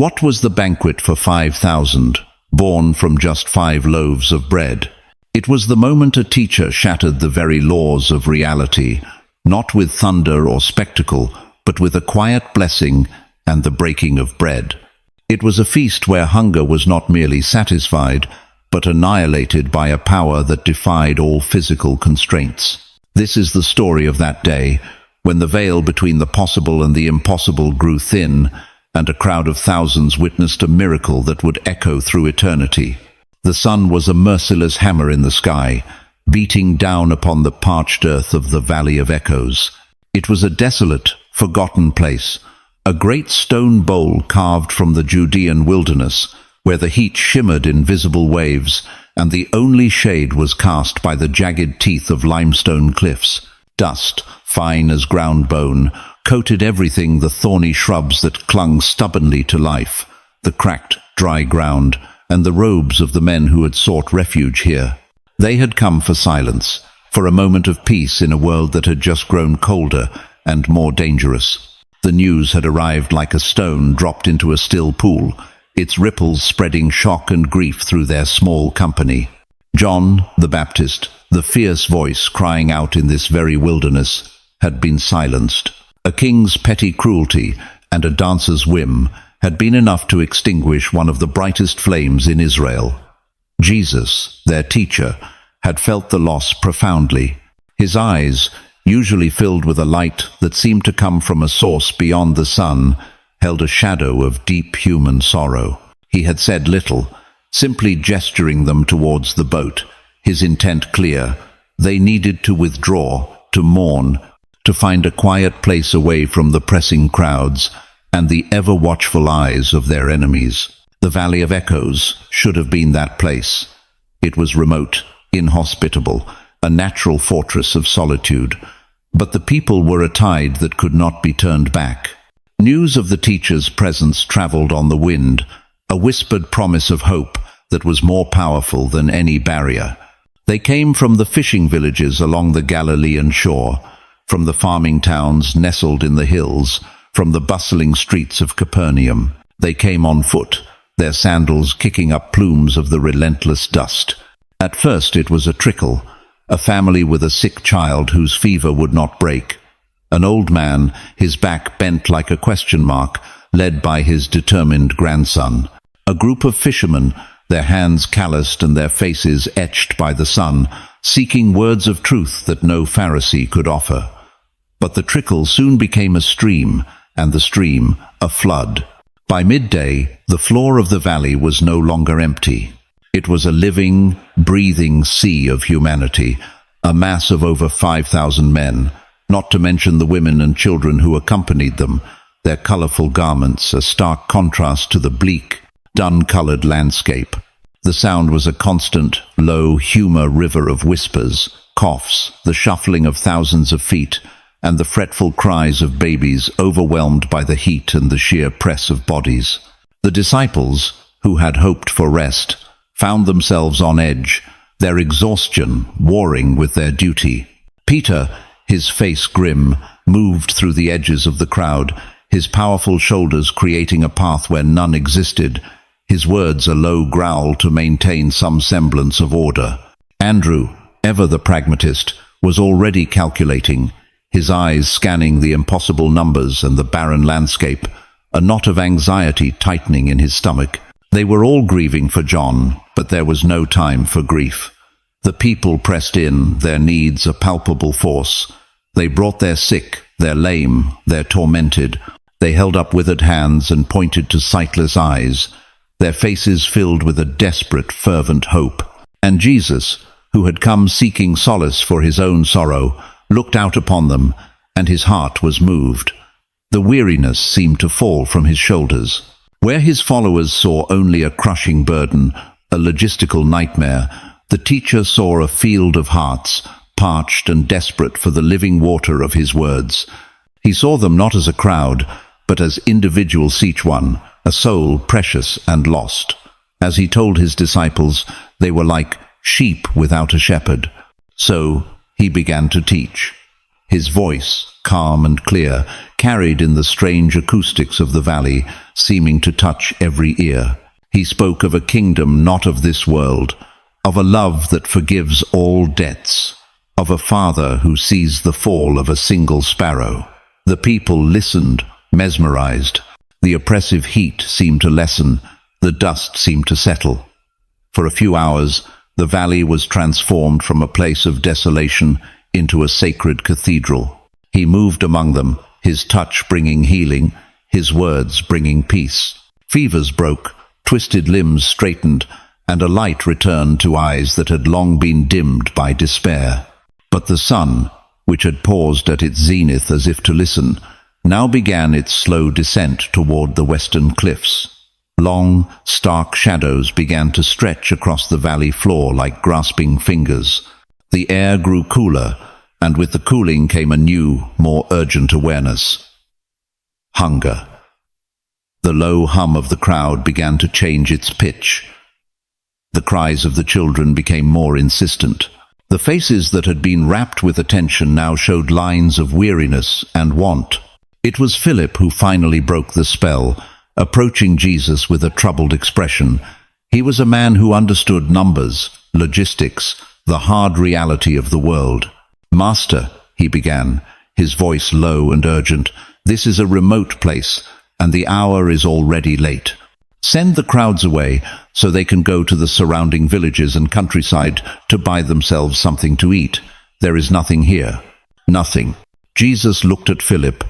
What was the banquet for 5,000, born from just 5 loaves of bread? It was the moment a teacher shattered the very laws of reality, not with thunder or spectacle, but with a quiet blessing and the breaking of bread. It was a feast where hunger was not merely satisfied, but annihilated by a power that defied all physical constraints. This is the story of that day, when the veil between the possible and the impossible grew thin, and a crowd of thousands witnessed a miracle that would echo through eternity. The sun was a merciless hammer in the sky, beating down upon the parched earth of the Valley of Echoes. It was a desolate, forgotten place, a great stone bowl carved from the Judean wilderness, where the heat shimmered in visible waves, and the only shade was cast by the jagged teeth of limestone cliffs. Dust, fine as ground bone, coated everything, the thorny shrubs that clung stubbornly to life, the cracked, dry ground, and the robes of the men who had sought refuge here. They had come for silence, for a moment of peace in a world that had just grown colder and more dangerous. The news had arrived like a stone dropped into a still pool, its ripples spreading shock and grief through their small company. John the Baptist, the fierce voice crying out in this very wilderness, had been silenced. A king's petty cruelty and a dancer's whim had been enough to extinguish one of the brightest flames in Israel. Jesus, their teacher, had felt the loss profoundly. His eyes, usually filled with a light that seemed to come from a source beyond the sun, held a shadow of deep human sorrow. He had said little, simply gesturing them towards the boat, his intent clear. They needed to withdraw, to mourn, to find a quiet place away from the pressing crowds and the ever-watchful eyes of their enemies. The Valley of Echoes should have been that place. It was remote, inhospitable, a natural fortress of solitude. But the people were a tide that could not be turned back. News of the teacher's presence traveled on the wind, a whispered promise of hope that was more powerful than any barrier. They came from the fishing villages along the Galilean shore, from the farming towns nestled in the hills, from the bustling streets of Capernaum. They came on foot, their sandals kicking up plumes of the relentless dust. At first it was a trickle, a family with a sick child whose fever would not break. An old man, his back bent like a question mark, led by his determined grandson. A group of fishermen, their hands calloused and their faces etched by the sun, seeking words of truth that no Pharisee could offer. But the trickle soon became a stream, and the stream a flood. By midday, the floor of the valley was no longer empty. It was a living, breathing sea of humanity, a mass of over 5,000 men, not to mention the women and children who accompanied them, their colorful garments a stark contrast to the bleak, dun-colored landscape. The sound was a constant, low, humor river of whispers, coughs, the shuffling of thousands of feet, and the fretful cries of babies overwhelmed by the heat and the sheer press of bodies. The disciples, who had hoped for rest, found themselves on edge, their exhaustion warring with their duty. Peter, his face grim, moved through the edges of the crowd, his powerful shoulders creating a path where none existed, his words a low growl to maintain some semblance of order. Andrew, ever the pragmatist, was already calculating, his eyes scanning the impossible numbers and the barren landscape, a knot of anxiety tightening in his stomach. They were all grieving for John, but there was no time for grief. The people pressed in, their needs a palpable force. They brought their sick, their lame, their tormented. They held up withered hands and pointed to sightless eyes, their faces filled with a desperate, fervent hope. And Jesus, who had come seeking solace for his own sorrow, looked out upon them, and his heart was moved. The weariness seemed to fall from his shoulders. Where his followers saw only a crushing burden, a logistical nightmare, the teacher saw a field of hearts, parched and desperate for the living water of his words. He saw them not as a crowd, but as individuals each one, a soul precious and lost. As he told his disciples, they were like sheep without a shepherd. So he began to teach. His voice, calm and clear, carried in the strange acoustics of the valley, seeming to touch every ear. He spoke of a kingdom not of this world, of a love that forgives all debts, of a father who sees the fall of a single sparrow. The people listened, mesmerized. The oppressive heat seemed to lessen, the dust seemed to settle. For a few hours, the valley was transformed from a place of desolation into a sacred cathedral. He moved among them, his touch bringing healing, his words bringing peace. Fevers broke, twisted limbs straightened, and a light returned to eyes that had long been dimmed by despair. But the sun, which had paused at its zenith as if to listen, now began its slow descent toward the western cliffs. Long, stark shadows began to stretch across the valley floor like grasping fingers. The air grew cooler, and with the cooling came a new, more urgent awareness. Hunger. The low hum of the crowd began to change its pitch. The cries of the children became more insistent. The faces that had been rapt with attention now showed lines of weariness and want. It was Philip who finally broke the spell, approaching Jesus with a troubled expression. He was a man who understood numbers, logistics, the hard reality of the world. "Master," he began, his voice low and urgent, "this is a remote place, and the hour is already late. Send the crowds away so they can go to the surrounding villages and countryside to buy themselves something to eat. There is nothing here." Nothing. Jesus looked at Philip,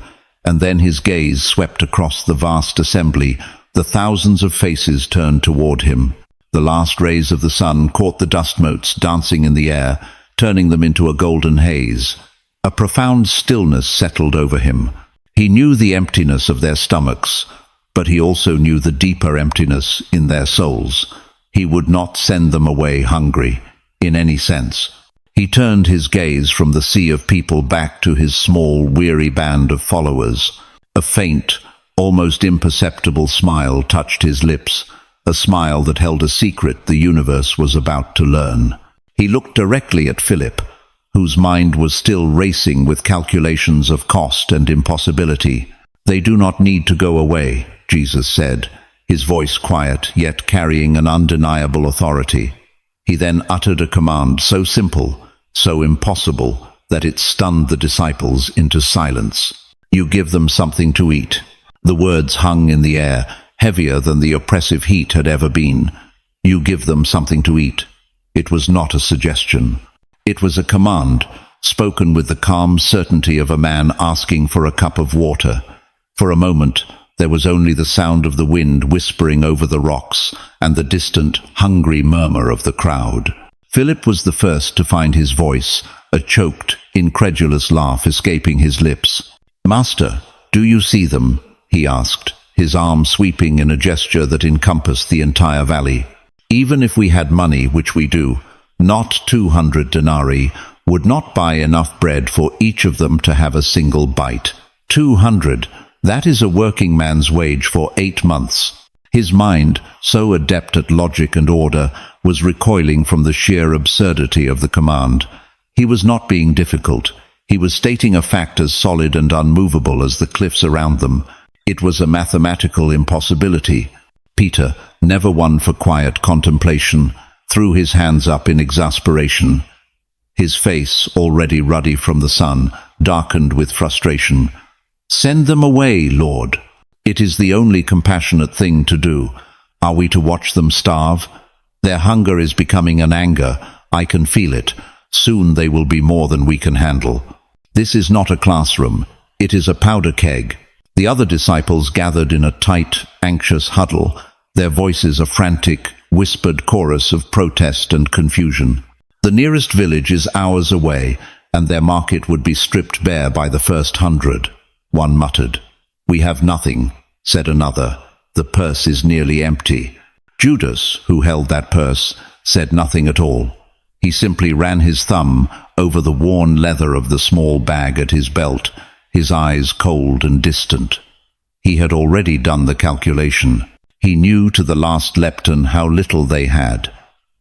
and then his gaze swept across the vast assembly. The thousands of faces turned toward him. The last rays of the sun caught the dust motes dancing in the air, turning them into a golden haze. A profound stillness settled over him. He knew the emptiness of their stomachs, but he also knew the deeper emptiness in their souls. He would not send them away hungry, in any sense. He turned his gaze from the sea of people back to his small, weary band of followers. A faint, almost imperceptible smile touched his lips, a smile that held a secret the universe was about to learn. He looked directly at Philip, whose mind was still racing with calculations of cost and impossibility. "They do not need to go away," Jesus said, his voice quiet, yet carrying an undeniable authority. He then uttered a command so simple, so impossible, that it stunned the disciples into silence. "You give them something to eat." The words hung in the air, heavier than the oppressive heat had ever been. "You give them something to eat." It was not a suggestion. It was a command, spoken with the calm certainty of a man asking for a cup of water. For a moment, there was only the sound of the wind whispering over the rocks and the distant, hungry murmur of the crowd. Philip was the first to find his voice, a choked, incredulous laugh escaping his lips. "Master, do you see them?" he asked, his arm sweeping in a gesture that encompassed the entire valley. "Even if we had money, which we do, not 200 denarii, would not buy enough bread for each of them to have a single bite. 200, that is a working man's wage for 8 months. His mind, so adept at logic and order, was recoiling from the sheer absurdity of the command. He was not being difficult. He was stating a fact as solid and unmovable as the cliffs around them. It was a mathematical impossibility. Peter, never one for quiet contemplation, threw his hands up in exasperation. His face, already ruddy from the sun, darkened with frustration. "Send them away, Lord. It is the only compassionate thing to do. Are we to watch them starve? Their hunger is becoming an anger. I can feel it. Soon they will be more than we can handle. This is not a classroom. It is a powder keg." The other disciples gathered in a tight, anxious huddle, their voices a frantic, whispered chorus of protest and confusion. "The nearest village is hours away, and their market would be stripped bare by the first 100, one muttered. "We have nothing," said another. "The purse is nearly empty." Judas, who held that purse, said nothing at all. He simply ran his thumb over the worn leather of the small bag at his belt, his eyes cold and distant. He had already done the calculation. He knew to the last lepton how little they had.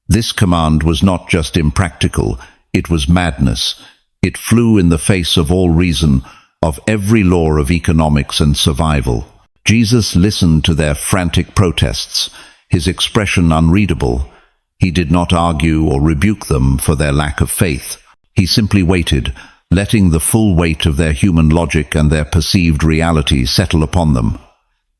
This command was not just impractical, it was madness. It flew in the face of all reason, of every law of economics and survival. Jesus listened to their frantic protests, his expression unreadable. He did not argue or rebuke them for their lack of faith. He simply waited, letting the full weight of their human logic and their perceived reality settle upon them.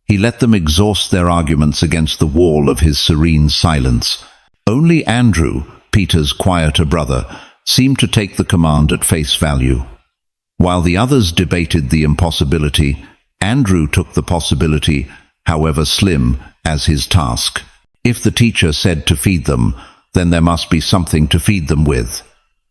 He let them exhaust their arguments against the wall of his serene silence. Only Andrew, Peter's quieter brother, seemed to take the command at face value. While the others debated the impossibility, Andrew took the possibility, however slim, as his task. If the teacher said to feed them, then there must be something to feed them with.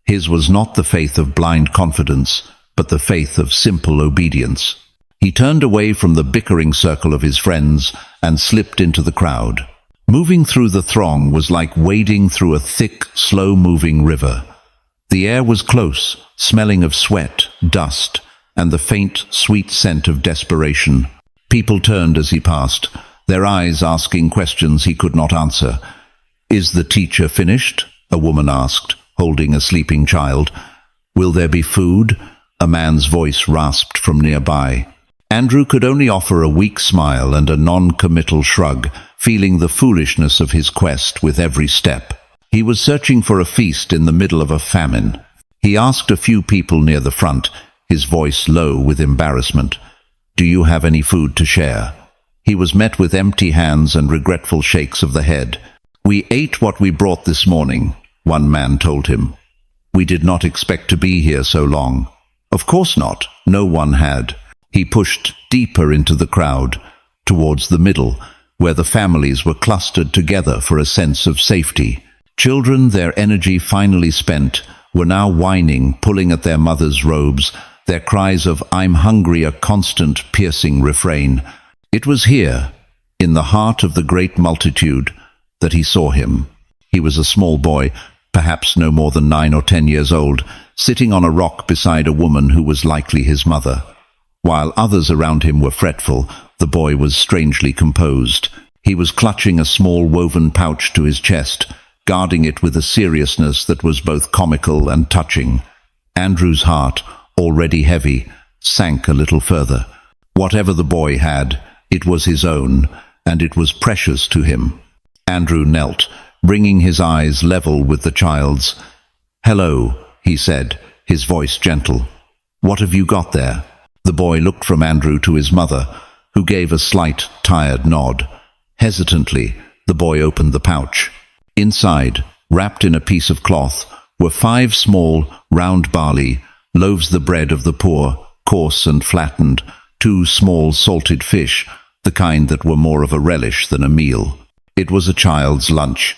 His was not the faith of blind confidence, but the faith of simple obedience. He turned away from the bickering circle of his friends and slipped into the crowd. Moving through the throng was like wading through a thick, slow-moving river. The air was close, smelling of sweat, dust, and the faint, sweet scent of desperation. People turned as he passed, their eyes asking questions he could not answer. "Is the teacher finished?" a woman asked, holding a sleeping child. "Will there be food?" a man's voice rasped from nearby. Andrew could only offer a weak smile and a non-committal shrug, feeling the foolishness of his quest with every step. He was searching for a feast in the middle of a famine. He asked a few people near the front, his voice low with embarrassment, "Do you have any food to share?" He was met with empty hands and regretful shakes of the head. "We ate what we brought this morning," one man told him. "We did not expect to be here so long." Of course not, no one had. He pushed deeper into the crowd, towards the middle, where the families were clustered together for a sense of safety. Children, their energy finally spent, were now whining, pulling at their mothers' robes, their cries of "I'm hungry" a constant, piercing refrain. It was here, in the heart of the great multitude, that he saw him. He was a small boy, perhaps no more than 9 or 10 years old, sitting on a rock beside a woman who was likely his mother. While others around him were fretful, the boy was strangely composed. He was clutching a small woven pouch to his chest, guarding it with a seriousness that was both comical and touching. Andrew's heart, already heavy, sank a little further. Whatever the boy had, it was his own, and it was precious to him. Andrew knelt, bringing his eyes level with the child's. "Hello," he said, his voice gentle. "What have you got there?" The boy looked from Andrew to his mother, who gave a slight, tired nod. Hesitantly, the boy opened the pouch. Inside, wrapped in a piece of cloth, were 5 small, round barley, loaves, the bread of the poor, coarse and flattened, 2 small salted fish, the kind that were more of a relish than a meal. It was a child's lunch,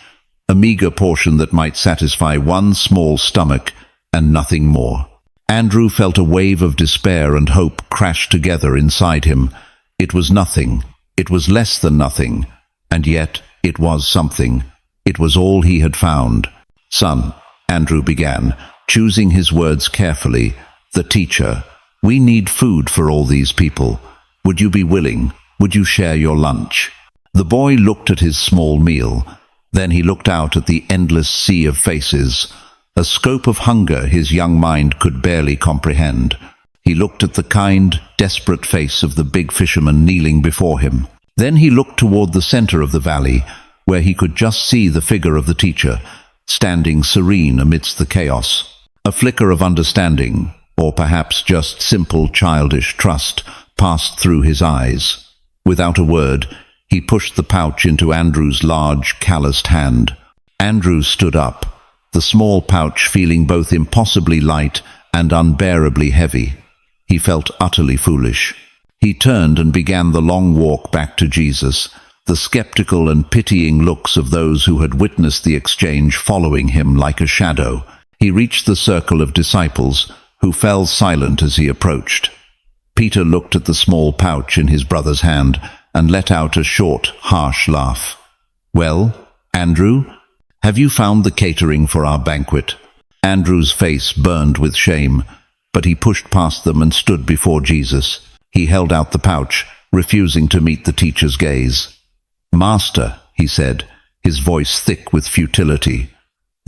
a meager portion that might satisfy one small stomach and nothing more. Andrew felt a wave of despair and hope crash together inside him. It was nothing. It was less than nothing. And yet it was something. It was all he had found. "Son," Andrew began, choosing his words carefully, "the teacher, we need food for all these people. Would you be willing? Would you share your lunch?" The boy looked at his small meal. Then he looked out at the endless sea of faces, a scope of hunger his young mind could barely comprehend. He looked at the kind, desperate face of the big fisherman kneeling before him. Then he looked toward the center of the valley, where he could just see the figure of the teacher, standing serene amidst the chaos. A flicker of understanding, or perhaps just simple childish trust, passed through his eyes. Without a word, he pushed the pouch into Andrew's large, calloused hand. Andrew stood up, the small pouch feeling both impossibly light and unbearably heavy. He felt utterly foolish. He turned and began the long walk back to Jesus, the skeptical and pitying looks of those who had witnessed the exchange following him like a shadow. He reached the circle of disciples, who fell silent as he approached. Peter looked at the small pouch in his brother's hand and let out a short, harsh laugh. "Well, Andrew, have you found the catering for our banquet?" Andrew's face burned with shame, but he pushed past them and stood before Jesus. He held out the pouch, refusing to meet the teacher's gaze. "Master," he said, his voice thick with futility,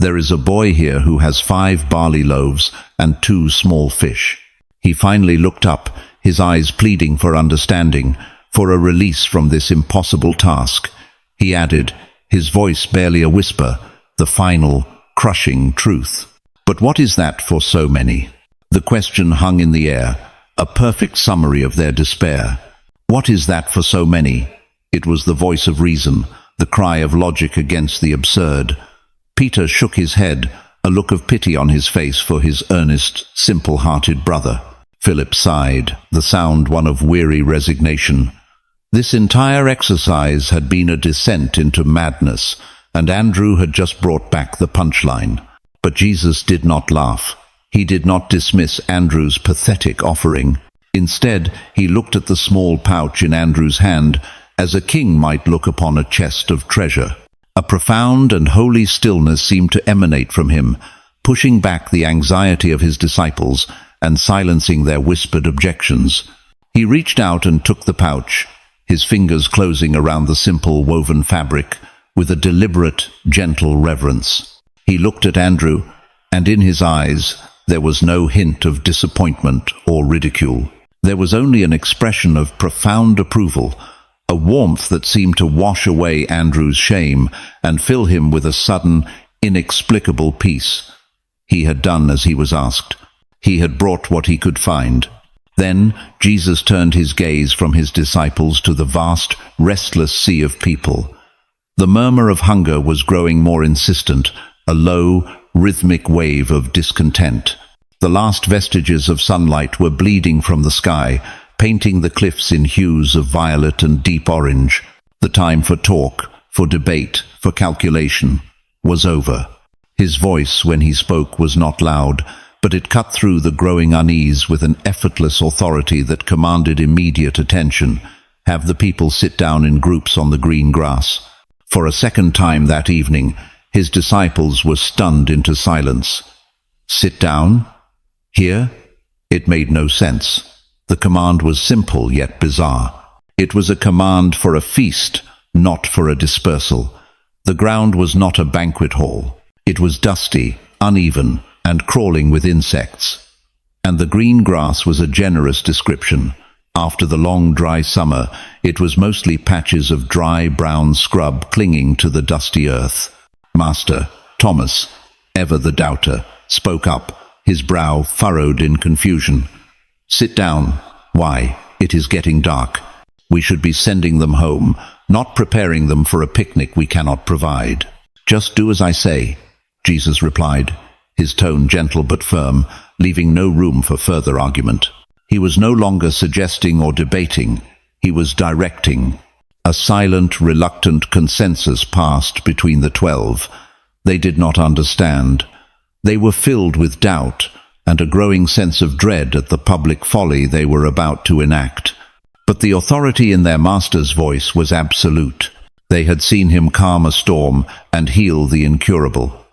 There is a boy here who has 5 barley loaves and 2 small fish." He finally looked up, his eyes pleading for understanding, for a release from this impossible task. He added, his voice barely a whisper, the final, crushing truth. "But what is that for so many?" The question hung in the air, a perfect summary of their despair. What is that for so many? It was the voice of reason, the cry of logic against the absurd. Peter shook his head, a look of pity on his face for his earnest, simple-hearted brother. Philip sighed, the sound one of weary resignation. This entire exercise had been a descent into madness, and Andrew had just brought back the punchline. But Jesus did not laugh. He did not dismiss Andrew's pathetic offering. Instead, he looked at the small pouch in Andrew's hand as a king might look upon a chest of treasure. A profound and holy stillness seemed to emanate from him, pushing back the anxiety of his disciples and silencing their whispered objections. He reached out and took the pouch, his fingers closing around the simple woven fabric with a deliberate, gentle reverence. He looked at Andrew, and in his eyes there was no hint of disappointment or ridicule. There was only an expression of profound approval, a warmth that seemed to wash away Andrew's shame and fill him with a sudden, inexplicable peace. He had done as he was asked. He had brought what he could find. Then Jesus turned his gaze from his disciples to the vast, restless sea of people. The murmur of hunger was growing more insistent, a low, rhythmic wave of discontent. The last vestiges of sunlight were bleeding from the sky, painting the cliffs in hues of violet and deep orange. The time for talk, for debate, for calculation, was over. His voice, when he spoke, was not loud, but it cut through the growing unease with an effortless authority that commanded immediate attention. "Have the people sit down in groups on the green grass." For a second time that evening, his disciples were stunned into silence. Sit down? Here? It made no sense. The command was simple yet bizarre. It was a command for a feast, not for a dispersal. The ground was not a banquet hall. It was dusty, uneven, and crawling with insects. And the green grass was a generous description. After the long, dry summer, it was mostly patches of dry, brown scrub clinging to the dusty earth. Master, Thomas, ever the doubter, spoke up, his brow furrowed in confusion. "Sit down. Why, it is getting dark. We should be sending them home, not preparing them for a picnic we cannot provide." "Just do as I say," Jesus replied, his tone gentle but firm, leaving no room for further argument. He was no longer suggesting or debating. He was directing. A silent, reluctant consensus passed between the 12. They did not understand. They were filled with doubt and a growing sense of dread at the public folly they were about to enact. But the authority in their master's voice was absolute. They had seen him calm a storm and heal the incurable.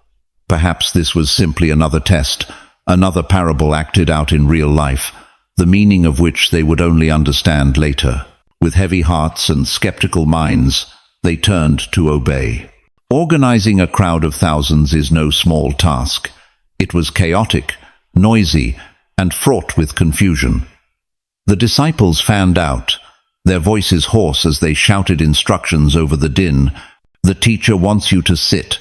Perhaps this was simply another test, another parable acted out in real life, the meaning of which they would only understand later. With heavy hearts and skeptical minds, they turned to obey. Organizing a crowd of thousands is no small task. It was chaotic, noisy, and fraught with confusion. The disciples fanned out, their voices hoarse as they shouted instructions over the din. "The teacher wants you to sit.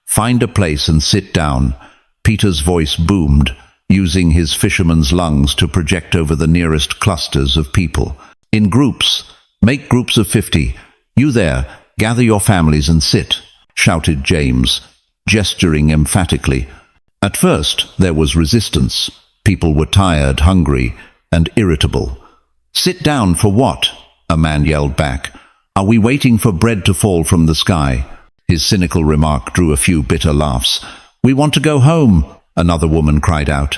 Find a place and sit down." Peter's voice boomed, using his fisherman's lungs to project over the nearest clusters of people. "In groups. Make groups of 50. You there, gather your families and sit," shouted James, gesturing emphatically. At first, there was resistance. People were tired, hungry, and irritable. "Sit down for what?" a man yelled back. "Are we waiting for bread to fall from the sky?" His cynical remark drew a few bitter laughs. "We want to go home," another woman cried out.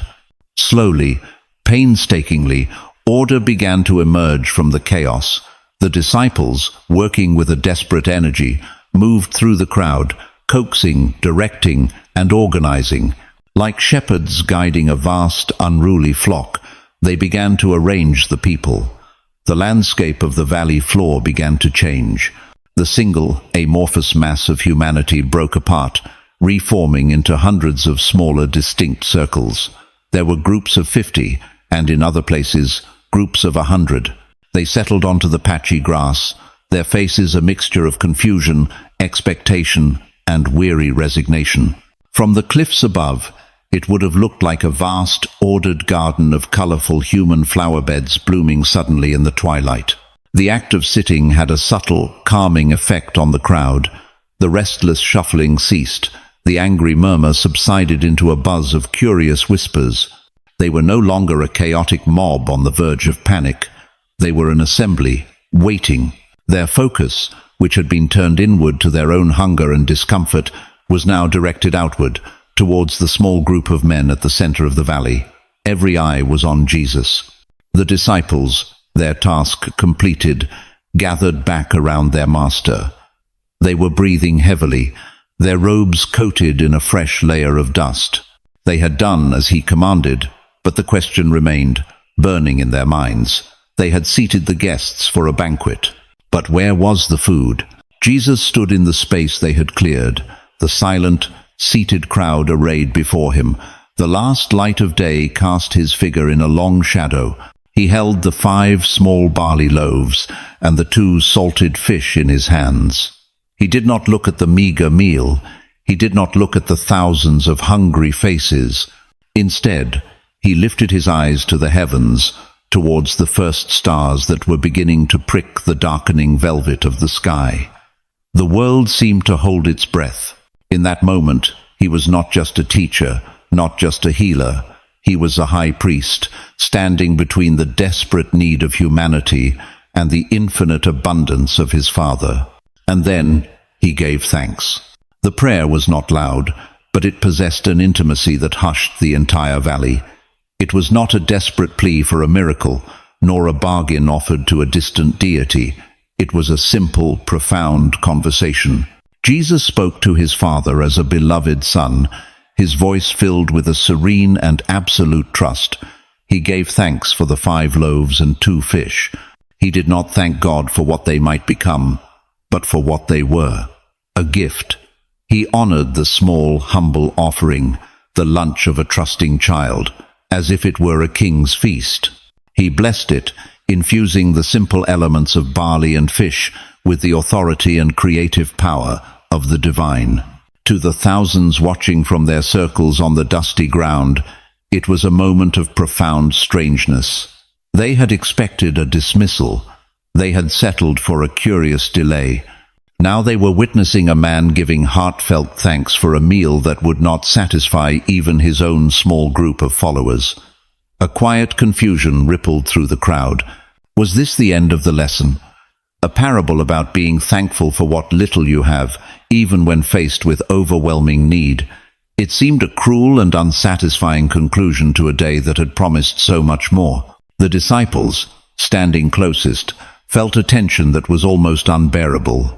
Slowly, painstakingly, order began to emerge from the chaos. The disciples, working with a desperate energy, moved through the crowd, coaxing, directing, and organizing. Like shepherds guiding a vast, unruly flock, they began to arrange the people. The landscape of the valley floor began to change. The single, amorphous mass of humanity broke apart, reforming into hundreds of smaller, distinct circles. There were groups of 50, and in other places, groups of 100. They settled onto the patchy grass, their faces a mixture of confusion, expectation, and weary resignation. From the cliffs above, it would have looked like a vast, ordered garden of colorful human flower beds blooming suddenly in the twilight. The act of sitting had a subtle, calming effect on the crowd. The restless shuffling ceased. The angry murmur subsided into a buzz of curious whispers. They were no longer a chaotic mob on the verge of panic. They were an assembly, waiting. Their focus, which had been turned inward to their own hunger and discomfort, was now directed outward, towards the small group of men at the center of the valley. Every eye was on Jesus. The disciples, their task completed, gathered back around their master. They were breathing heavily, their robes coated in a fresh layer of dust. They had done as he commanded, but the question remained, burning in their minds. They had seated the guests for a banquet. But where was the food? Jesus stood in the space they had cleared, the silent, seated crowd arrayed before him. The last light of day cast his figure in a long shadow. He held the 5 small barley loaves and the 2 salted fish in his hands. He did not look at the meager meal. He did not look at the thousands of hungry faces. Instead, he lifted his eyes to the heavens, towards the first stars that were beginning to prick the darkening velvet of the sky. The world seemed to hold its breath. In that moment, he was not just a teacher, not just a healer. He was a high priest, standing between the desperate need of humanity and the infinite abundance of his Father. And then he gave thanks. The prayer was not loud, but it possessed an intimacy that hushed the entire valley. It was not a desperate plea for a miracle, nor a bargain offered to a distant deity. It was a simple, profound conversation. Jesus spoke to his Father as a beloved son, his voice filled with a serene and absolute trust. He gave thanks for the 5 loaves and 2 fish. He did not thank God for what they might become, but for what they were, a gift. He honored the small, humble offering, the lunch of a trusting child, as if it were a king's feast. He blessed it, infusing the simple elements of barley and fish with the authority and creative power of the divine. To the thousands watching from their circles on the dusty ground, it was a moment of profound strangeness. They had expected a dismissal. They had settled for a curious delay. Now they were witnessing a man giving heartfelt thanks for a meal that would not satisfy even his own small group of followers. A quiet confusion rippled through the crowd. Was this the end of the lesson? A parable about being thankful for what little you have, even when faced with overwhelming need. It seemed a cruel and unsatisfying conclusion to a day that had promised so much more. The disciples, standing closest, felt a tension that was almost unbearable.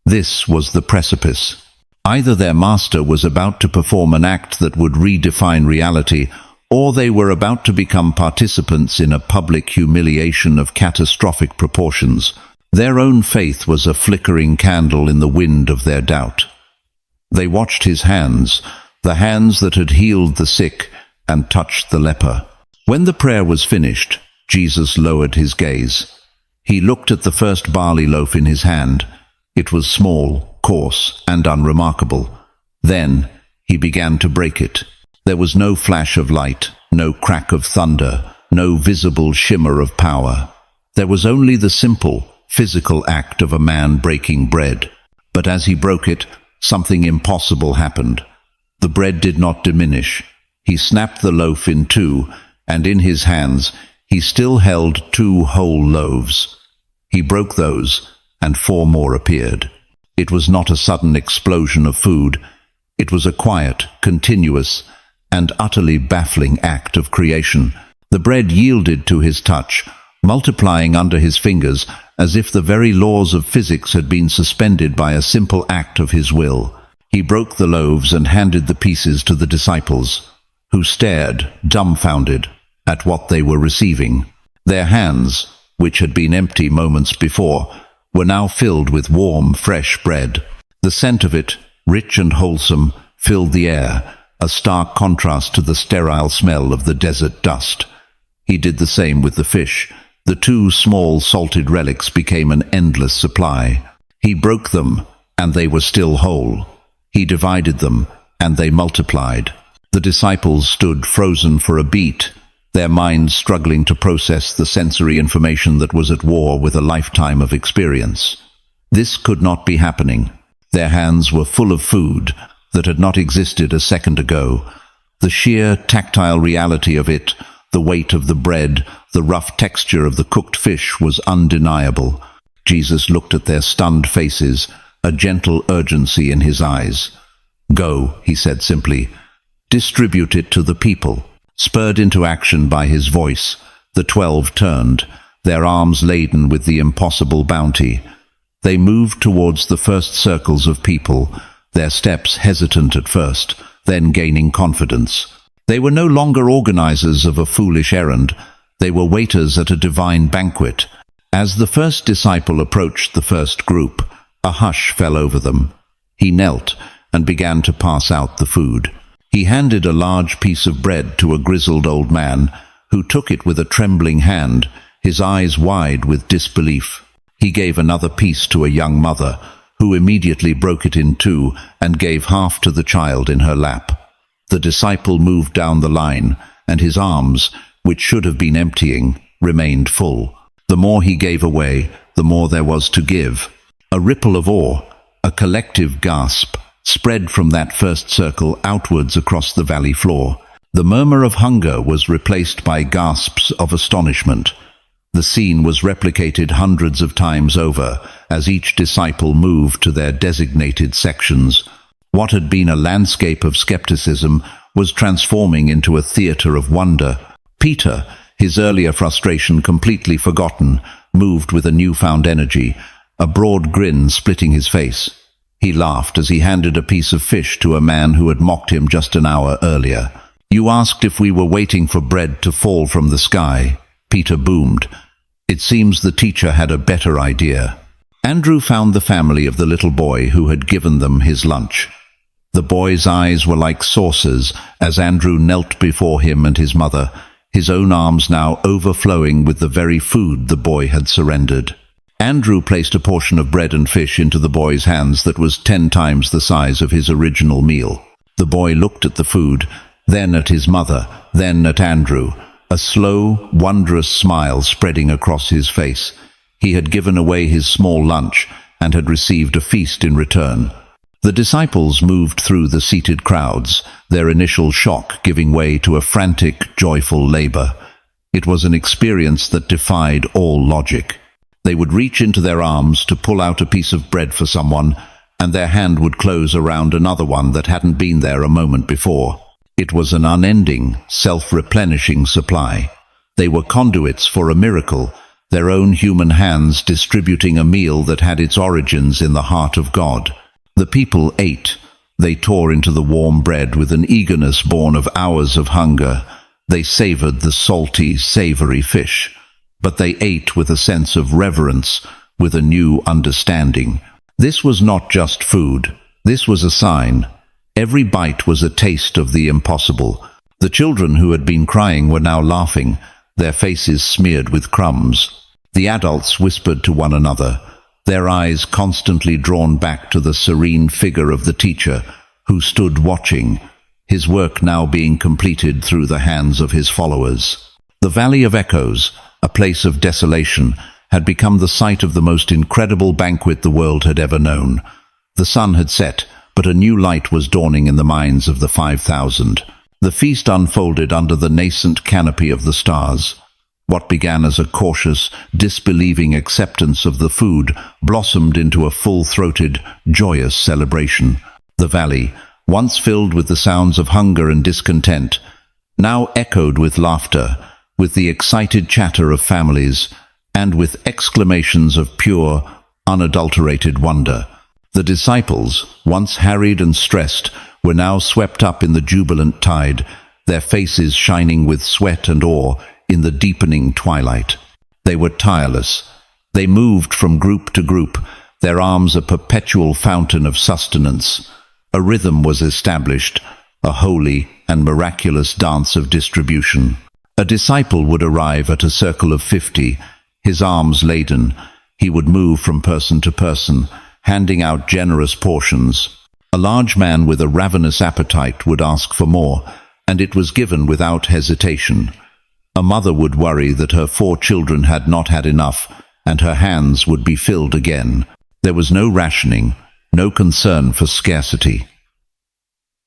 This was the precipice. Either their master was about to perform an act that would redefine reality, or they were about to become participants in a public humiliation of catastrophic proportions. Their own faith was a flickering candle in the wind of their doubt. They watched his hands, the hands that had healed the sick and touched the leper. When the prayer was finished, Jesus lowered his gaze. He looked at the first barley loaf in his hand. It was small, coarse, and unremarkable. Then he began to break it. There was no flash of light, no crack of thunder, no visible shimmer of power. There was only the simple, physical act of a man breaking bread. But as he broke it, something impossible happened. The bread did not diminish. He snapped the loaf in 2, and in his hands he still held 2 whole loaves. He broke those, and 4 more appeared. It was not a sudden explosion of food. It was a quiet, continuous, and utterly baffling act of creation. The bread yielded to his touch, multiplying under his fingers as if the very laws of physics had been suspended by a simple act of his will. He broke the loaves and handed the pieces to the disciples, who stared, dumbfounded, at what they were receiving. Their hands, which had been empty moments before, were now filled with warm, fresh bread. The scent of it, rich and wholesome, filled the air, a stark contrast to the sterile smell of the desert dust. He did the same with the fish. The two small salted relics became an endless supply. He broke them, and they were still whole. He divided them, and they multiplied. The disciples stood frozen for a beat, their minds struggling to process the sensory information that was at war with a lifetime of experience. This could not be happening. Their hands were full of food that had not existed a second ago. The sheer tactile reality of it, the weight of the bread, the rough texture of the cooked fish was undeniable. Jesus looked at their stunned faces, a gentle urgency in his eyes. "Go," he said simply. "Distribute it to the people." Spurred into action by his voice, the 12 turned, their arms laden with the impossible bounty. They moved towards the first circles of people, their steps hesitant at first, then gaining confidence. They were no longer organizers of a foolish errand. They were waiters at a divine banquet. As the first disciple approached the first group, a hush fell over them. He knelt and began to pass out the food. He handed a large piece of bread to a grizzled old man, who took it with a trembling hand, his eyes wide with disbelief. He gave another piece to a young mother, who immediately broke it in two and gave half to the child in her lap. The disciple moved down the line, and his arms, which should have been emptying, remained full. The more he gave away, the more there was to give. A ripple of awe, a collective gasp, spread from that first circle outwards across the valley floor. The murmur of hunger was replaced by gasps of astonishment. The scene was replicated hundreds of times over as each disciple moved to their designated sections. What had been a landscape of skepticism was transforming into a theater of wonder. Peter, his earlier frustration completely forgotten, moved with a newfound energy, a broad grin splitting his face. He laughed as he handed a piece of fish to a man who had mocked him just an hour earlier. "You asked if we were waiting for bread to fall from the sky," Peter boomed. It seems the teacher had a better idea. Andrew found the family of the little boy who had given them his lunch. The boy's eyes were like saucers as Andrew knelt before him and his mother, his own arms now overflowing with the very food the boy had surrendered. Andrew placed a portion of bread and fish into the boy's hands that was 10 times the size of his original meal. The boy looked at the food, then at his mother, then at Andrew, a slow, wondrous smile spreading across his face. He had given away his small lunch and had received a feast in return. The disciples moved through the seated crowds, their initial shock giving way to a frantic, joyful labor. It was an experience that defied all logic. They would reach into their arms to pull out a piece of bread for someone, and their hand would close around another one that hadn't been there a moment before. It was an unending, self-replenishing supply. They were conduits for a miracle, their own human hands distributing a meal that had its origins in the heart of God. The people ate. They tore into the warm bread with an eagerness born of hours of hunger. They savored the salty, savory fish. But they ate with a sense of reverence, with a new understanding. This was not just food. This was a sign. Every bite was a taste of the impossible. The children who had been crying were now laughing, their faces smeared with crumbs. The adults whispered to one another, their eyes constantly drawn back to the serene figure of the teacher, who stood watching, his work now being completed through the hands of his followers. The Valley of Echoes, a place of desolation, had become the site of the most incredible banquet the world had ever known. The sun had set, but a new light was dawning in the minds of the 5,000. The feast unfolded under the nascent canopy of the stars. What began as a cautious, disbelieving acceptance of the food blossomed into a full-throated, joyous celebration. The valley, once filled with the sounds of hunger and discontent, now echoed with laughter, with the excited chatter of families, and with exclamations of pure, unadulterated wonder. The disciples, once harried and stressed, were now swept up in the jubilant tide, their faces shining with sweat and awe in the deepening twilight. They were tireless. They moved from group to group, their arms a perpetual fountain of sustenance. A rhythm was established, a holy and miraculous dance of distribution. A disciple would arrive at a circle of 50, his arms laden. He would move from person to person, handing out generous portions. A large man with a ravenous appetite would ask for more, and it was given without hesitation. A mother would worry that her 4 children had not had enough, and her hands would be filled again. There was no rationing, no concern for scarcity.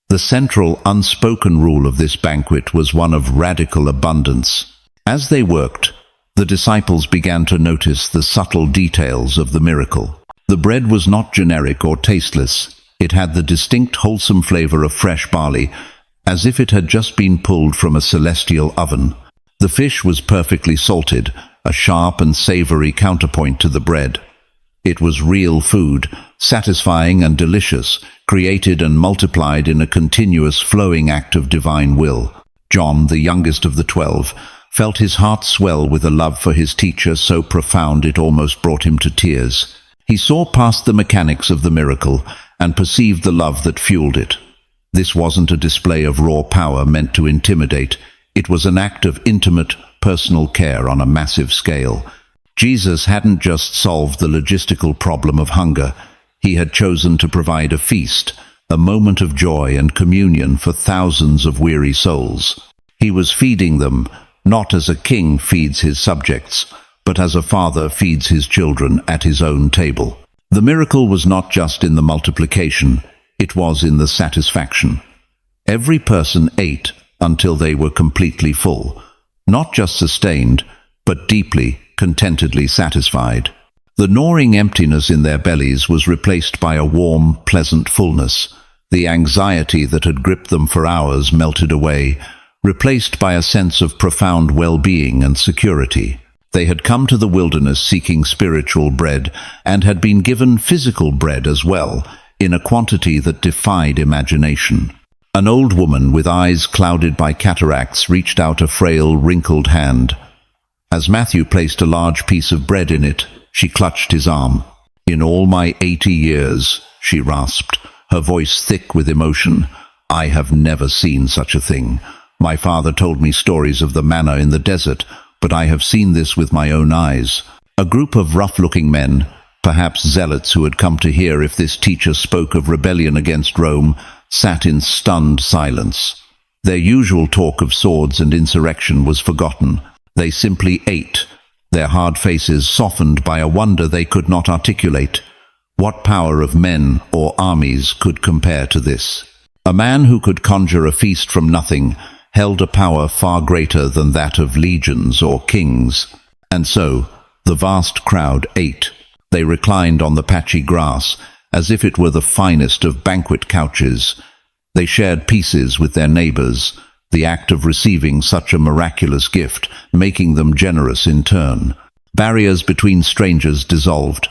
The central, unspoken rule of this banquet was one of radical abundance. As they worked, the disciples began to notice the subtle details of the miracle. The bread was not generic or tasteless. It had the distinct wholesome flavor of fresh barley, as if it had just been pulled from a celestial oven. The fish was perfectly salted, a sharp and savory counterpoint to the bread. It was real food, satisfying and delicious, created and multiplied in a continuous flowing act of divine will. John, the youngest of the 12, felt his heart swell with a love for his teacher so profound it almost brought him to tears. He saw past the mechanics of the miracle and perceived the love that fueled it. This wasn't a display of raw power meant to intimidate. It was an act of intimate, personal care on a massive scale. Jesus hadn't just solved the logistical problem of hunger. He had chosen to provide a feast, a moment of joy and communion for thousands of weary souls. He was feeding them, not as a king feeds his subjects, but as a father feeds his children at his own table. The miracle was not just in the multiplication, it was in the satisfaction. Every person ate until they were completely full, not just sustained, but deeply, contentedly satisfied. The gnawing emptiness in their bellies was replaced by a warm, pleasant fullness. The anxiety that had gripped them for hours melted away, replaced by a sense of profound well-being and security. They had come to the wilderness seeking spiritual bread, and had been given physical bread as well, in a quantity that defied imagination. An old woman with eyes clouded by cataracts reached out a frail, wrinkled hand. As Matthew placed a large piece of bread in it, she clutched his arm. "In all my 80 years," she rasped, her voice thick with emotion, "I have never seen such a thing. My father told me stories of the manna in the desert, but I have seen this with my own eyes." A group of rough-looking men, perhaps zealots who had come to hear if this teacher spoke of rebellion against Rome, sat in stunned silence. Their usual talk of swords and insurrection was forgotten. They simply ate, their hard faces softened by a wonder they could not articulate. What power of men or armies could compare to this? A man who could conjure a feast from nothing held a power far greater than that of legions or kings. And so, the vast crowd ate. They reclined on the patchy grass, as if it were the finest of banquet couches. They shared pieces with their neighbors, the act of receiving such a miraculous gift, making them generous in turn. Barriers between strangers dissolved.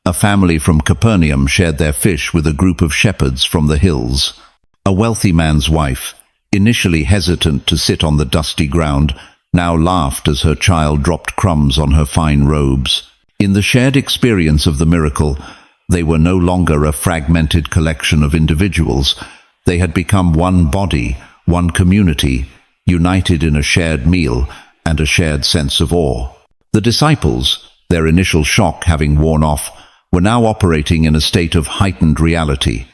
A family from Capernaum shared their fish with a group of shepherds from the hills. A wealthy man's wife, initially hesitant to sit on the dusty ground, now laughed as her child dropped crumbs on her fine robes. In the shared experience of the miracle, they were no longer a fragmented collection of individuals. They had become one body, one community, united in a shared meal and a shared sense of awe. The disciples, their initial shock having worn off, were now operating in a state of heightened reality.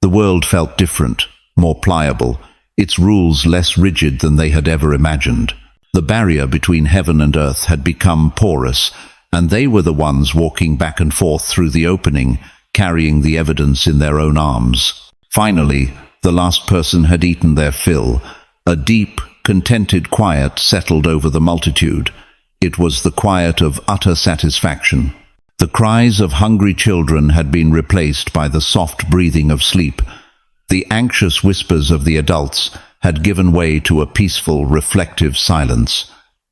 The world felt different, more pliable, its rules less rigid than they had ever imagined. The barrier between heaven and earth had become porous, and they were the ones walking back and forth through the opening, carrying the evidence in their own arms. Finally, the last person had eaten their fill. A deep, contented quiet settled over the multitude. It was the quiet of utter satisfaction. The cries of hungry children had been replaced by the soft breathing of sleep. The anxious whispers of the adults had given way to a peaceful, reflective silence.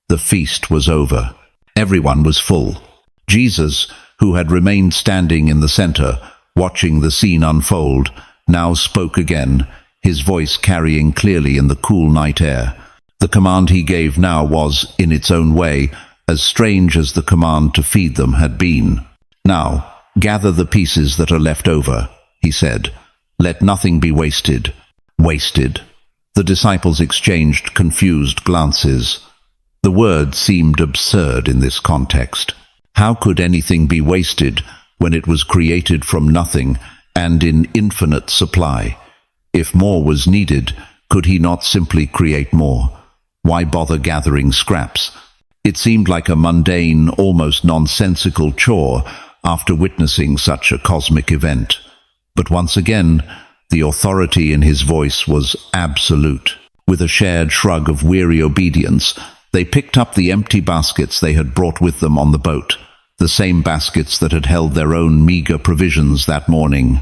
The feast was over. Everyone was full. Jesus, who had remained standing in the center, watching the scene unfold, now spoke again, his voice carrying clearly in the cool night air. The command he gave now was, in its own way, as strange as the command to feed them had been. "Now, gather the pieces that are left over," he said. Let nothing be wasted. Wasted. The disciples exchanged confused glances. The word seemed absurd in this context. How could anything be wasted when it was created from nothing and in infinite supply? If more was needed, could he not simply create more? Why bother gathering scraps? It seemed like a mundane, almost nonsensical chore after witnessing such a cosmic event. But once again, the authority in his voice was absolute. With a shared shrug of weary obedience, they picked up the empty baskets they had brought with them on the boat, the same baskets that had held their own meager provisions that morning,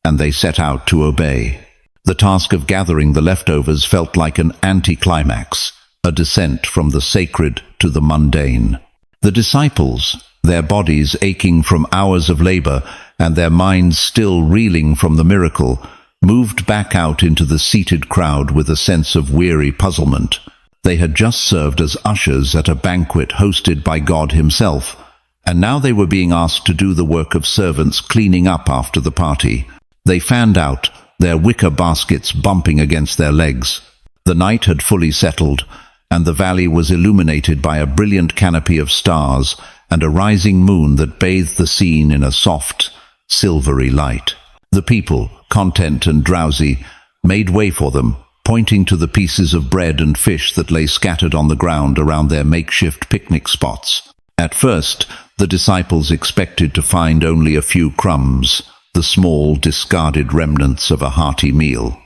and they set out to obey. The task of gathering the leftovers felt like an anticlimax, a descent from the sacred to the mundane. The disciples, their bodies aching from hours of labor and their minds still reeling from the miracle, moved back out into the seated crowd with a sense of weary puzzlement. They had just served as ushers at a banquet hosted by God himself, and now they were being asked to do the work of servants cleaning up after the party. They fanned out, their wicker baskets bumping against their legs. The night had fully settled, and the valley was illuminated by a brilliant canopy of stars and a rising moon that bathed the scene in a soft, silvery light. The people, content and drowsy, made way for them, pointing to the pieces of bread and fish that lay scattered on the ground around their makeshift picnic spots. At first, the disciples expected to find only a few crumbs, the small, discarded remnants of a hearty meal.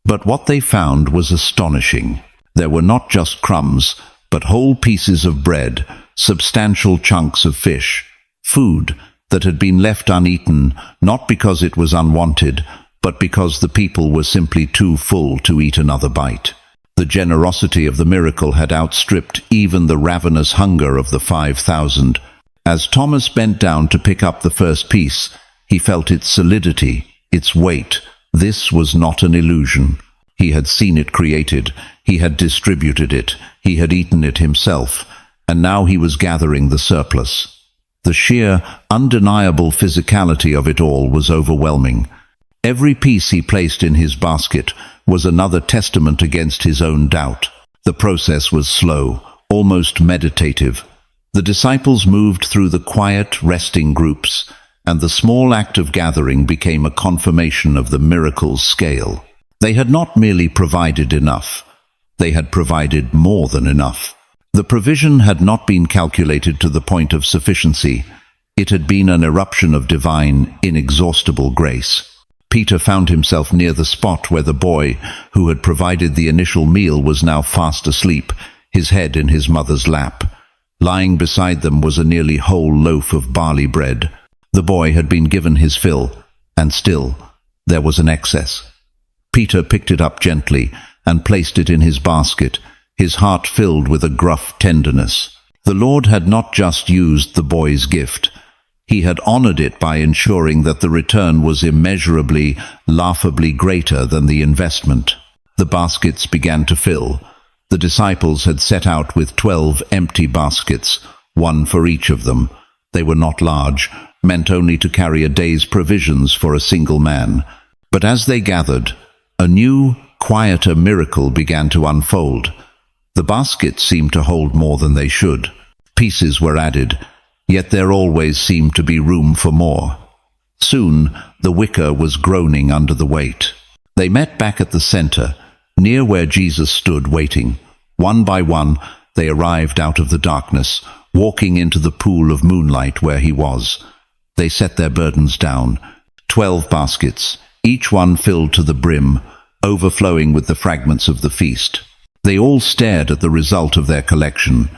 But what they found was astonishing. There were not just crumbs, but whole pieces of bread, substantial chunks of fish, food that had been left uneaten, not because it was unwanted, but because the people were simply too full to eat another bite. The generosity of the miracle had outstripped even the ravenous hunger of the 5,000. As Thomas bent down to pick up the first piece, he felt its solidity, its weight. This was not an illusion. He had seen it created, he had distributed it, he had eaten it himself, and now he was gathering the surplus. The sheer, undeniable physicality of it all was overwhelming. Every piece he placed in his basket was another testament against his own doubt. The process was slow, almost meditative. The disciples moved through the quiet, resting groups, and the small act of gathering became a confirmation of the miracle's scale. They had not merely provided enough, they had provided more than enough. The provision had not been calculated to the point of sufficiency. It had been an eruption of divine, inexhaustible grace. Peter found himself near the spot where the boy who had provided the initial meal was now fast asleep, his head in his mother's lap. Lying beside them was a nearly whole loaf of barley bread. The boy had been given his fill, and still there was an excess. Peter picked it up gently and placed it in his basket, his heart filled with a gruff tenderness. The Lord had not just used the boy's gift. He had honored it by ensuring that the return was immeasurably, laughably greater than the investment. The baskets began to fill. The disciples had set out with 12 empty baskets, one for each of them. They were not large, meant only to carry a day's provisions for a single man. But as they gathered, a new, quieter miracle began to unfold. The baskets seemed to hold more than they should. Pieces were added, yet there always seemed to be room for more. Soon, the wicker was groaning under the weight. They met back at the center, near where Jesus stood waiting. One by one, they arrived out of the darkness, walking into the pool of moonlight where he was. They set their burdens down. 12 baskets, each one filled to the brim, overflowing with the fragments of the feast. They all stared at the result of their collection.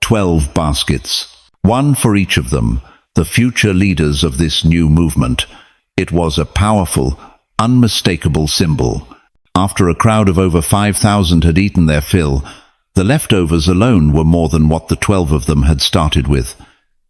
12 baskets, one for each of them, the future leaders of this new movement. It was a powerful, unmistakable symbol. After a crowd of over 5,000 had eaten their fill, the leftovers alone were more than what the 12 of them had started with.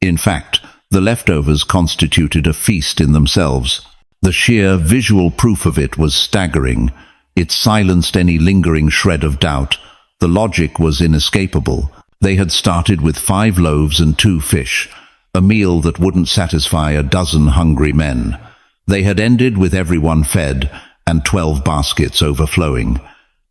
In fact, the leftovers constituted a feast in themselves. The sheer visual proof of it was staggering. It silenced any lingering shred of doubt. The logic was inescapable. They had started with 5 loaves and 2 fish, a meal that wouldn't satisfy a dozen hungry men. They had ended with everyone fed, and 12 baskets overflowing.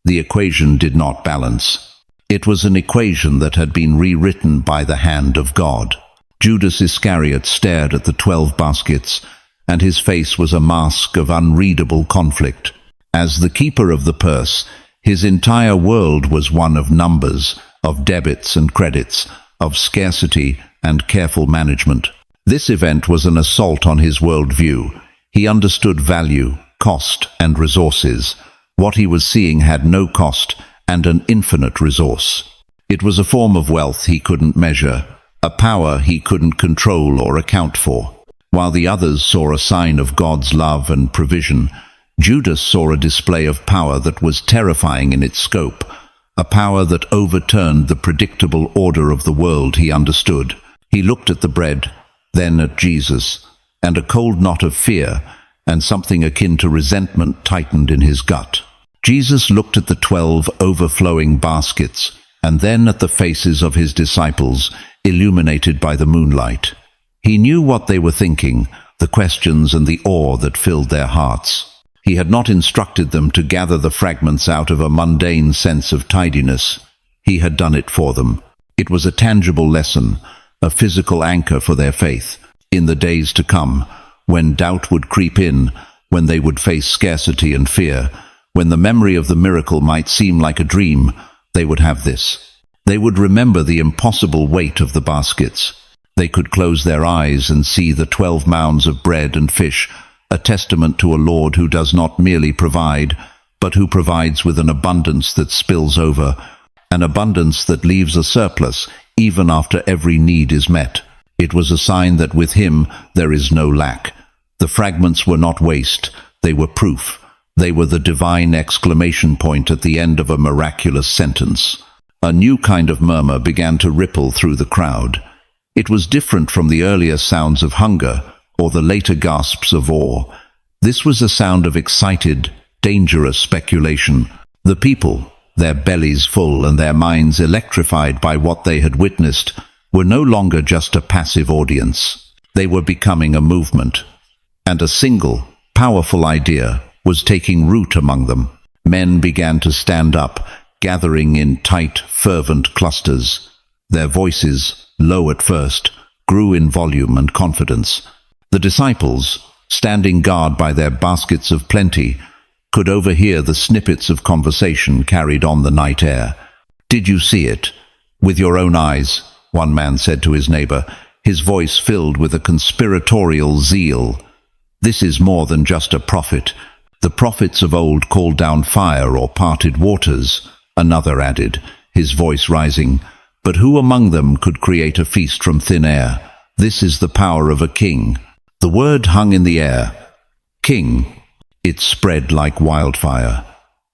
The equation did not balance. It was an equation that had been rewritten by the hand of God. Judas Iscariot stared at the 12 baskets, and his face was a mask of unreadable conflict. As the keeper of the purse, his entire world was one of numbers, of debits and credits, of scarcity and careful management. This event was an assault on his worldview. He understood value, cost, and resources. What he was seeing had no cost and an infinite resource. It was a form of wealth he couldn't measure, a power he couldn't control or account for. While the others saw a sign of God's love and provision, Judas saw a display of power that was terrifying in its scope, a power that overturned the predictable order of the world he understood. He looked at the bread, then at Jesus, and a cold knot of fear and something akin to resentment tightened in his gut. Jesus looked at the 12 overflowing baskets, and then at the faces of his disciples, illuminated by the moonlight. He knew what they were thinking, the questions and the awe that filled their hearts. He had not instructed them to gather the fragments out of a mundane sense of tidiness. He had done it for them. It was a tangible lesson, a physical anchor for their faith. In the days to come, when doubt would creep in, when they would face scarcity and fear, when the memory of the miracle might seem like a dream, they would have this. They would remember the impossible weight of the baskets. They could close their eyes and see the 12 mounds of bread and fish, a testament to a Lord who does not merely provide, but who provides with an abundance that spills over, an abundance that leaves a surplus even after every need is met. It was a sign that with him there is no lack. The fragments were not waste, they were proof. They were the divine exclamation point at the end of a miraculous sentence. A new kind of murmur began to ripple through the crowd. It was different from the earlier sounds of hunger or the later gasps of awe. This was a sound of excited, dangerous speculation. The people, their bellies full and their minds electrified by what they had witnessed, were no longer just a passive audience. They were becoming a movement. And a single, powerful idea was taking root among them. Men began to stand up, gathering in tight, fervent clusters. Their voices, low at first, grew in volume and confidence. The disciples, standing guard by their baskets of plenty, could overhear the snippets of conversation carried on the night air. "Did you see it? With your own eyes," one man said to his neighbor, his voice filled with a conspiratorial zeal. "This is more than just a prophet. The prophets of old called down fire or parted waters," another added, his voice rising. "But who among them could create a feast from thin air? This is the power of a king." The word hung in the air. King. It spread like wildfire.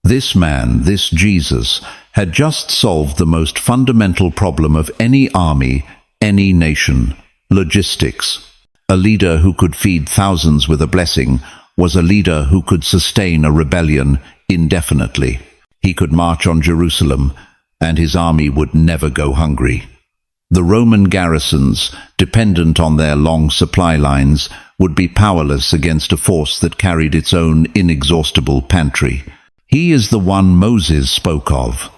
This man, this Jesus, had just solved the most fundamental problem of any army, any nation: logistics. A leader who could feed thousands with a blessing was a leader who could sustain a rebellion indefinitely. He could march on Jerusalem, and his army would never go hungry. The Roman garrisons, dependent on their long supply lines, would be powerless against a force that carried its own inexhaustible pantry. "He is the one Moses spoke of,"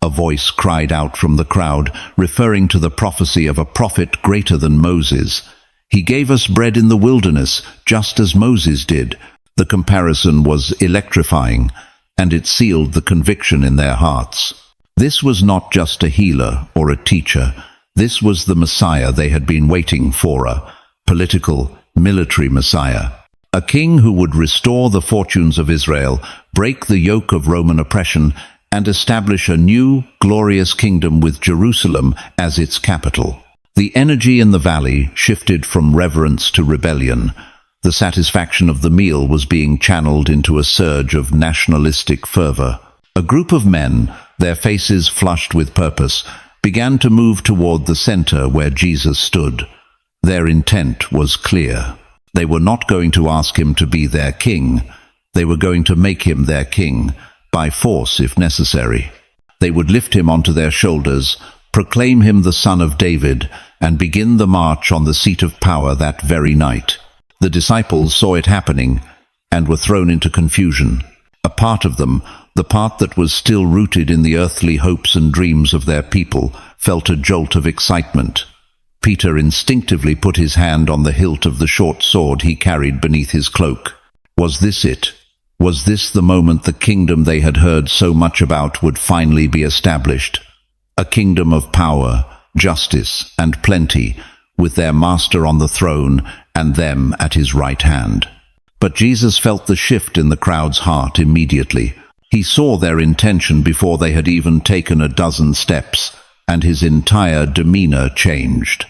a voice cried out from the crowd, referring to the prophecy of a prophet greater than Moses. "He gave us bread in the wilderness, just as Moses did." The comparison was electrifying, and it sealed the conviction in their hearts. This was not just a healer or a teacher. This was the Messiah they had been waiting for, a political, military Messiah. A king who would restore the fortunes of Israel, break the yoke of Roman oppression, and establish a new, glorious kingdom with Jerusalem as its capital. The energy in the valley shifted from reverence to rebellion. The satisfaction of the meal was being channeled into a surge of nationalistic fervor. A group of men, their faces flushed with purpose, began to move toward the center where Jesus stood. Their intent was clear. They were not going to ask him to be their king. They were going to make him their king, by force if necessary. They would lift him onto their shoulders, proclaim him the Son of David, and begin the march on the seat of power that very night. The disciples saw it happening. and were thrown into confusion. A part of them, the part that was still rooted in the earthly hopes and dreams of their people, felt a jolt of excitement. Peter instinctively put his hand on the hilt of the short sword he carried beneath his cloak. Was this it? Was this the moment the kingdom they had heard so much about would finally be established? A kingdom of power, justice, and plenty, with their master on the throne and them at his right hand. But Jesus felt the shift in the crowd's heart immediately. He saw their intention before they had even taken a dozen steps, and his entire demeanor changed.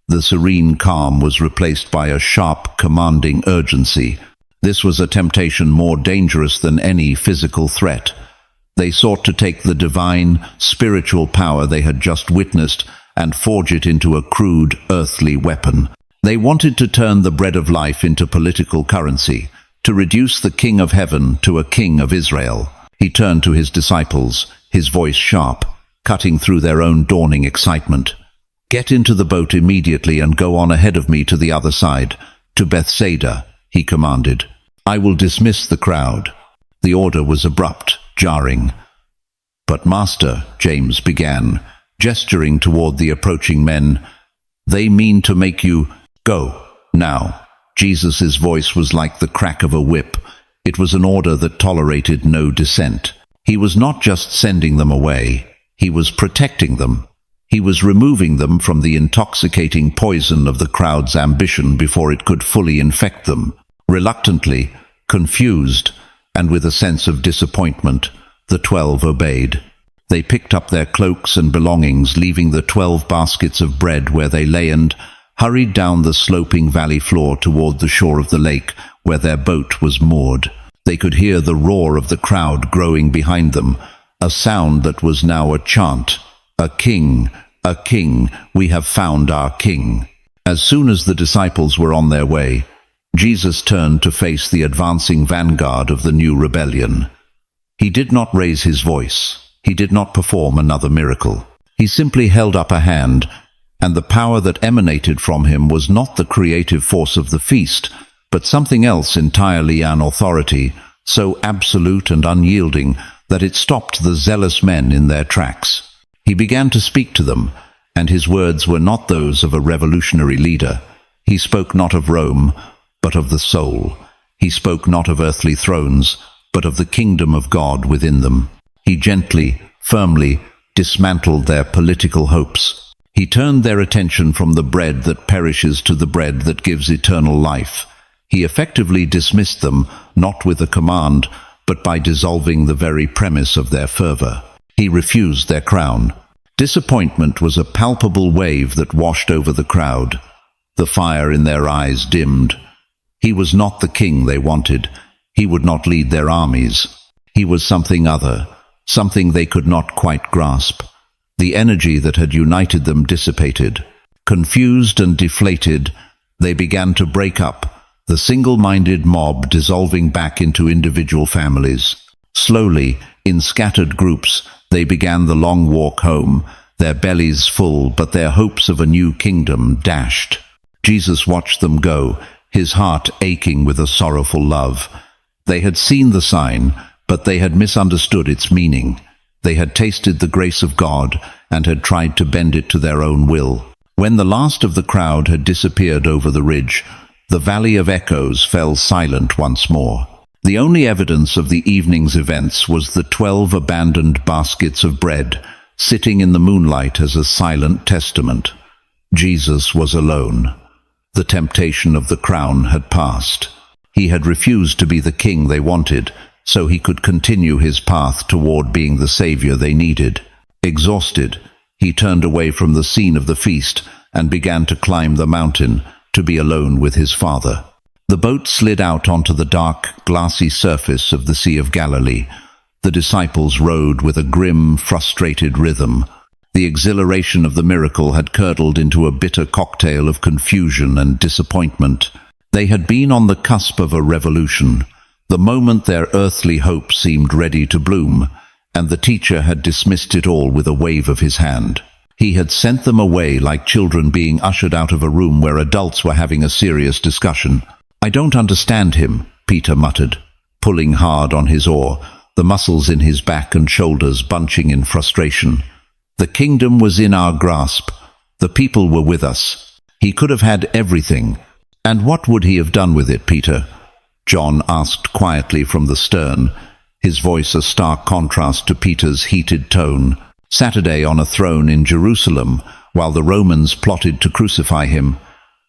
The serene calm was replaced by a sharp, commanding urgency. This was a temptation more dangerous than any physical threat. They sought to take the divine, spiritual power they had just witnessed and forge it into a crude, earthly weapon. They wanted to turn the bread of life into political currency, to reduce the King of Heaven to a King of Israel. He turned to his disciples, his voice sharp, cutting through their own dawning excitement. "Get into the boat immediately and go on ahead of me to the other side, to Bethsaida," he commanded. "I will dismiss the crowd." The order was abrupt, jarring. "But Master," James began, gesturing toward the approaching men, "they mean to make you go now." Jesus' voice was like the crack of a whip. It was an order that tolerated no dissent. He was not just sending them away. He was protecting them. He was removing them from the intoxicating poison of the crowd's ambition before it could fully infect them. Reluctantly, confused, and with a sense of disappointment, the 12 obeyed. They picked up their cloaks and belongings, leaving the 12 baskets of bread where they lay, and hurried down the sloping valley floor toward the shore of the lake where their boat was moored. They could hear the roar of the crowd growing behind them, a sound that was now a chant. A king, we have found our king." As soon as the disciples were on their way, Jesus turned to face the advancing vanguard of the new rebellion. He did not raise his voice. He did not perform another miracle. He simply held up a hand, and the power that emanated from him was not the creative force of the feast, but something else entirely, an authority so absolute and unyielding that it stopped the zealous men in their tracks. He began to speak to them, and his words were not those of a revolutionary leader. He spoke not of Rome, but of the soul. He spoke not of earthly thrones, but of the kingdom of God within them. He gently, firmly dismantled their political hopes. He turned their attention from the bread that perishes to the bread that gives eternal life. He effectively dismissed them, not with a command, but by dissolving the very premise of their fervor. He refused their crown. Disappointment was a palpable wave that washed over the crowd. The fire in their eyes dimmed. He was not the king they wanted. He would not lead their armies. He was something other, something they could not quite grasp. The energy that had united them dissipated. Confused and deflated, they began to break up, the single-minded mob dissolving back into individual families. Slowly, in scattered groups, they began the long walk home, their bellies full, but their hopes of a new kingdom dashed. Jesus watched them go, his heart aching with a sorrowful love. They had seen the sign, but they had misunderstood its meaning. They had tasted the grace of God and had tried to bend it to their own will. When the last of the crowd had disappeared over the ridge, the Valley of Echoes fell silent once more. The only evidence of the evening's events was the 12 abandoned baskets of bread, sitting in the moonlight as a silent testament. Jesus was alone. The temptation of the crown had passed. He had refused to be the king they wanted, so he could continue his path toward being the savior they needed. Exhausted, he turned away from the scene of the feast and began to climb the mountain to be alone with his Father. The boat slid out onto the dark, glassy surface of the Sea of Galilee. The disciples rowed with a grim, frustrated rhythm. The exhilaration of the miracle had curdled into a bitter cocktail of confusion and disappointment. They had been on the cusp of a revolution, the moment their earthly hope seemed ready to bloom, and the teacher had dismissed it all with a wave of his hand. He had sent them away like children being ushered out of a room where adults were having a serious discussion. "I don't understand him," Peter muttered, pulling hard on his oar, the muscles in his back and shoulders bunching in frustration. The kingdom was in our grasp. The people were with us. He could have had everything. And what would he have done with it, Peter? John asked quietly from the stern, his voice a stark contrast to Peter's heated tone. Saturday on a throne in Jerusalem, while the Romans plotted to crucify him.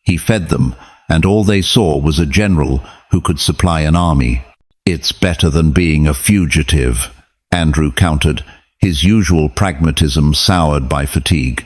He fed them, and all they saw was a general who could supply an army. "It's better than being a fugitive," Andrew countered, his usual pragmatism soured by fatigue.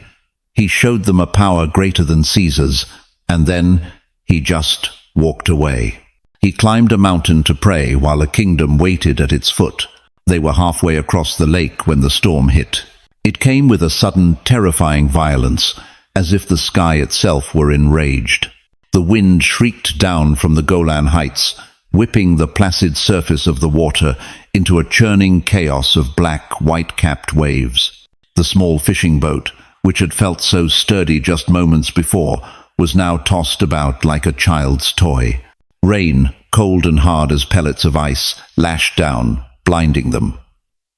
He showed them a power greater than Caesar's, and then he just walked away. He climbed a mountain to pray while a kingdom waited at its foot. They were halfway across the lake when the storm hit. It came with a sudden, terrifying violence, as if the sky itself were enraged. The wind shrieked down from the Golan Heights, whipping the placid surface of the water into a churning chaos of black, white-capped waves. The small fishing boat, which had felt so sturdy just moments before, was now tossed about like a child's toy. Rain, cold and hard as pellets of ice, lashed down, blinding them.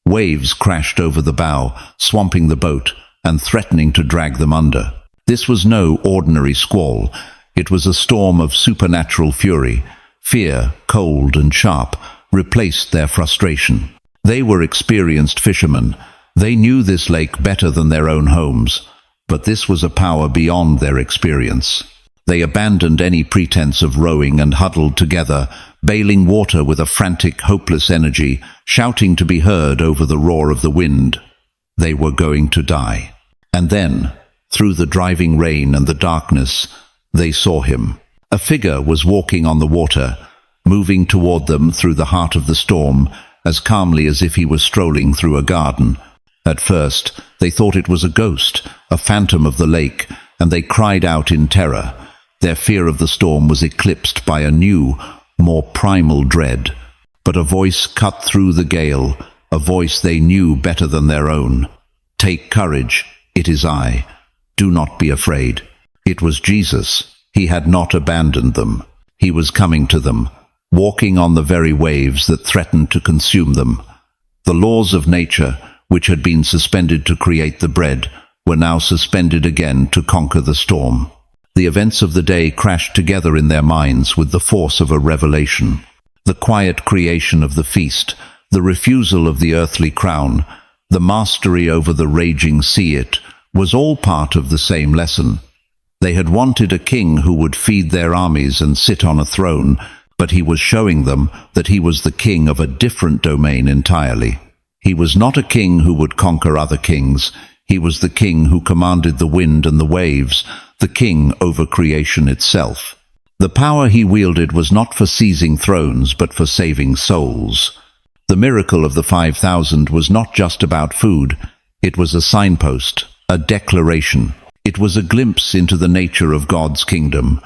Waves crashed over the bow, swamping the boat and threatening to drag them under. This was no ordinary squall. It was a storm of supernatural fury. Fear, cold and sharp, replaced their frustration. They were experienced fishermen. They knew this lake better than their own homes, but this was a power beyond their experience. They abandoned any pretense of rowing and huddled together, bailing water with a frantic, hopeless energy, shouting to be heard over the roar of the wind. They were going to die. And then, through the driving rain and the darkness, they saw him. A figure was walking on the water, moving toward them through the heart of the storm, as calmly as if he was strolling through a garden. At first, they thought it was a ghost, a phantom of the lake, and they cried out in terror. Their fear of the storm was eclipsed by a new, more primal dread. But a voice cut through the gale, a voice they knew better than their own. "Take courage, it is I. Do not be afraid." It was Jesus. He had not abandoned them. He was coming to them, walking on the very waves that threatened to consume them. The laws of nature, which had been suspended to create the bread, were now suspended again to conquer the storm. The events of the day crashed together in their minds with the force of a revelation. The quiet creation of the feast, the refusal of the earthly crown, the mastery over the raging sea, it was all part of the same lesson. They had wanted a king who would feed their armies and sit on a throne, but he was showing them that he was the king of a different domain entirely. He was not a king who would conquer other kings. He was the king who commanded the wind and the waves, the king over creation itself. The power he wielded was not for seizing thrones, but for saving souls. The miracle of the 5,000 was not just about food. It was a signpost, a declaration. It was a glimpse into the nature of God's kingdom,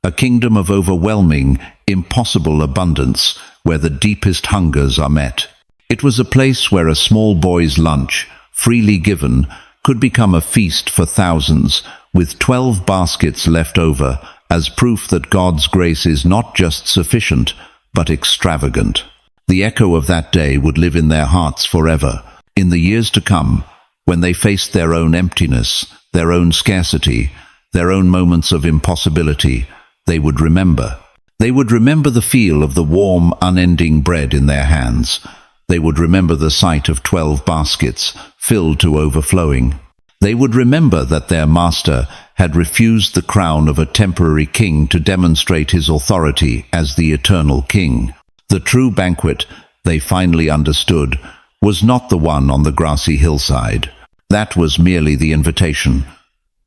a kingdom of overwhelming, impossible abundance, where the deepest hungers are met. It was a place where a small boy's lunch, freely given, could become a feast for thousands, with 12 baskets left over, as proof that God's grace is not just sufficient, but extravagant. The echo of that day would live in their hearts forever. In the years to come, when they faced their own emptiness, their own scarcity, their own moments of impossibility, they would remember. They would remember the feel of the warm, unending bread in their hands. They would remember the sight of 12 baskets filled to overflowing. They would remember that their master had refused the crown of a temporary king to demonstrate his authority as the eternal king. The true banquet, they finally understood, was not the one on the grassy hillside. That was merely the invitation.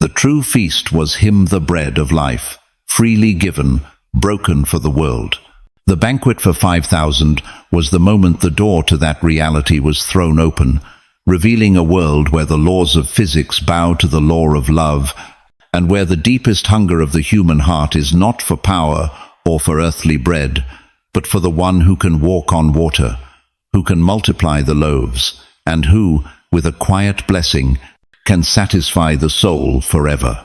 The true feast was him, the bread of life, freely given, broken for the world. The banquet for 5,000 was the moment the door to that reality was thrown open, revealing a world where the laws of physics bow to the law of love, and where the deepest hunger of the human heart is not for power or for earthly bread, but for the one who can walk on water, who can multiply the loaves, and who, with a quiet blessing, can satisfy the soul forever.